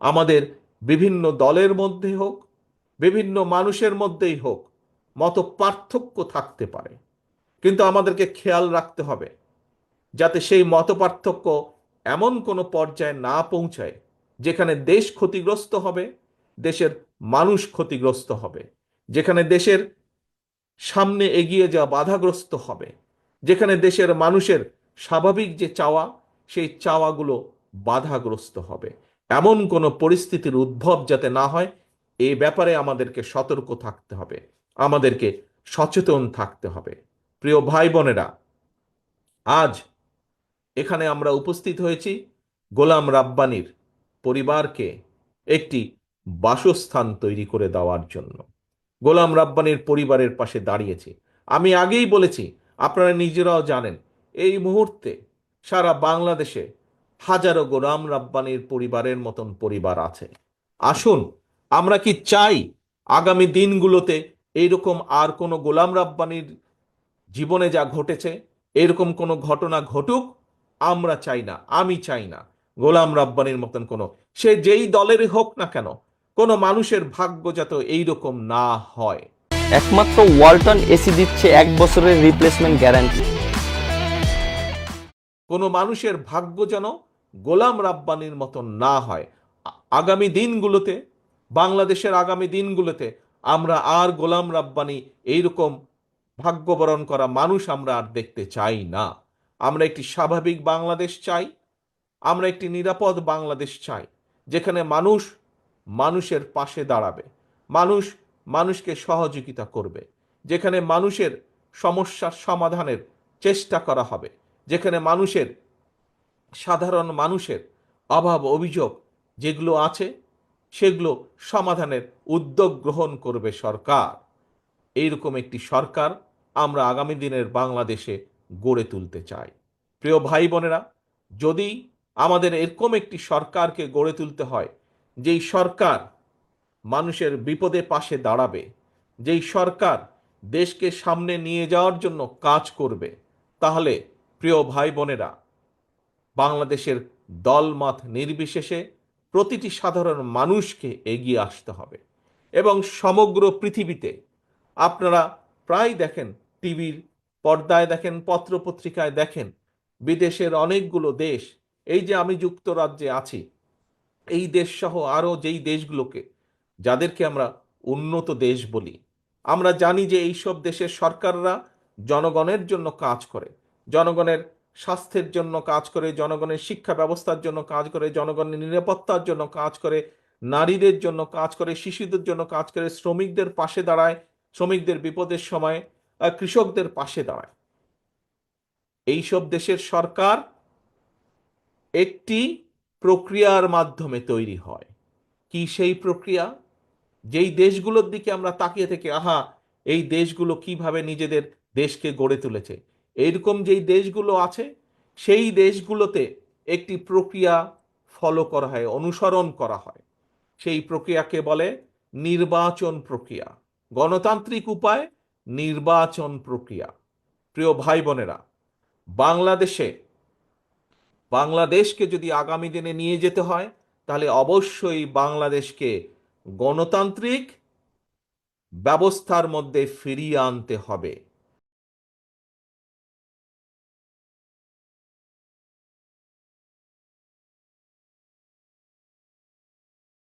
আমাদের বিভিন্ন দলের মধ্যে হোক, বিভিন্ন মানুষের মধ্যেই হোক, মত পার্থক্য থাকতে পারে, কিন্তু আমাদেরকে খেয়াল রাখতে হবে যাতে সেই মত পার্থক্য এমন কোনো পর্যায়ে না পৌঁছায় যেখানে দেশ ক্ষতিগ্রস্ত হবে, দেশের মানুষ ক্ষতিগ্রস্ত হবে, যেখানে দেশের সামনে এগিয়ে যাওয়া বাধাগ্রস্ত হবে, যেখানে দেশের মানুষের স্বাভাবিক যে চাওয়া, সেই চাওয়াগুলো বাধাগ্রস্ত হবে। এমন কোনো পরিস্থিতির উদ্ভব যাতে না হয়, এ ব্যাপারে আমাদেরকে সতর্ক থাকতে হবে, আমাদেরকে সচেতন থাকতে হবে। প্রিয় ভাই বোনেরা, আজ এখানে আমরা উপস্থিত হয়েছি গোলাম রাব্বানির পরিবারকে একটি বাসস্থান তৈরি করে দেওয়ার জন্য। গোলাম রাব্বানির পরিবারের পাশে দাঁড়িয়েছি। আমি আগেই বলেছি, আপনারা নিজেরাও জানেন, এই মুহূর্তে সারা বাংলাদেশে হাজারো গোলাম রাব্বানির পরিবারের মতন পরিবার আছে। আসুন, আমরা কি চাই আগামী দিনগুলোতে এইরকম আর কোনো গোলাম রাব্বানির জীবনে যা ঘটেছে এরকম কোনো ঘটনা ঘটুক? আমরা চাই না, আমি চাই না গোলাম রাব্বানির মতন কোনো, সে যেই দলেরই হোক না কেন, কোনো মানুষের ভাগ্য যাতে এইরকম না হয়। একমাত্র ওয়ালটন এসি দিচ্ছে 1 বছরের রিপ্লেসমেন্ট গ্যারান্টি। কোনো মানুষের ভাগ্য যেন গোলাম রাব্বানির মতন না হয়। আগামী দিনগুলোতে, বাংলাদেশের আগামী দিনগুলোতে আমরা আর গোলাম রাব্বানি এইরকম ভাগ্যবরণ করা মানুষ আমরা আর দেখতে চাই না। আমরা একটি স্বাভাবিক বাংলাদেশ চাই, আমরা একটি নিরাপদ বাংলাদেশ চাই, যেখানে মানুষ মানুষের পাশে দাঁড়াবে, মানুষ মানুষকে সহযোগিতা করবে, যেখানে মানুষের সমস্যার সমাধানের চেষ্টা করা হবে, যেখানে মানুষের, সাধারণ মানুষের অভাব অভিযোগ যেগুলো আছে সেগুলো সমাধানের উদ্যোগ গ্রহণ করবে সরকার। এইরকম একটি সরকার আমরা আগামী দিনের বাংলাদেশে গড়ে তুলতে চাই। প্রিয় ভাই বোনেরা, যদি আমাদের এরকম একটি সরকারকে গড়ে তুলতে হয়, যেই সরকার মানুষের বিপদে পাশে দাঁড়াবে, যেই সরকার দেশকে সামনে নিয়ে যাওয়ার জন্য কাজ করবে, তাহলে প্রিয় ভাই বোনেরা, বাংলাদেশের দলমত নির্বিশেষে প্রতিটি সাধারণ মানুষকে এগিয়ে আসতে হবে। এবং সমগ্র পৃথিবীতে আপনারা প্রায় দেখেন, টিভির পর্দায় দেখেন, পত্রপত্রিকায় দেখেন, বিদেশের অনেকগুলো দেশ, এই যে আমি যুক্তরাজ্যে আছি, এই দেশ সহ আরও যেই দেশগুলোকে, যাদেরকে আমরা উন্নত দেশ বলি, আমরা জানি যে এইসব দেশের সরকাররা জনগণের জন্য কাজ করে, জনগণের স্বাস্থ্যের জন্য কাজ করে, জনগণের শিক্ষা ব্যবস্থার জন্য কাজ করে, জনগণের নিরাপত্তার জন্য কাজ করে, নারীদের জন্য কাজ করে, শিশুদের জন্য কাজ করে, শ্রমিকদের পাশে দাঁড়ায়, শ্রমিকদের বিপদের সময় কৃষকদের পাশে দাঁড়ায়। এইসব দেশের সরকার একটি প্রক্রিয়ার মাধ্যমে তৈরি হয়। কি সেই প্রক্রিয়া? যেই দেশগুলোর দিকে আমরা তাকিয়ে থেকে, আহা, এই দেশগুলো কিভাবে নিজেদের দেশকে গড়ে তুলেছে, এইরকম যেই দেশগুলো আছে, সেই দেশগুলোতে একটি প্রক্রিয়া ফলো করা হয়, অনুসরণ করা হয়। সেই প্রক্রিয়াকে বলে নির্বাচন প্রক্রিয়া, গণতান্ত্রিক উপায় নির্বাচন প্রক্রিয়া। প্রিয় ভাই বোনেরা, বাংলাদেশে, বাংলাদেশকে যদি আগামী দিনে নিয়ে যেতে হয়, তাহলে অবশ্যই বাংলাদেশকে গণতান্ত্রিক ব্যবস্থার মধ্যে ফিরিয়ে আনতে হবে।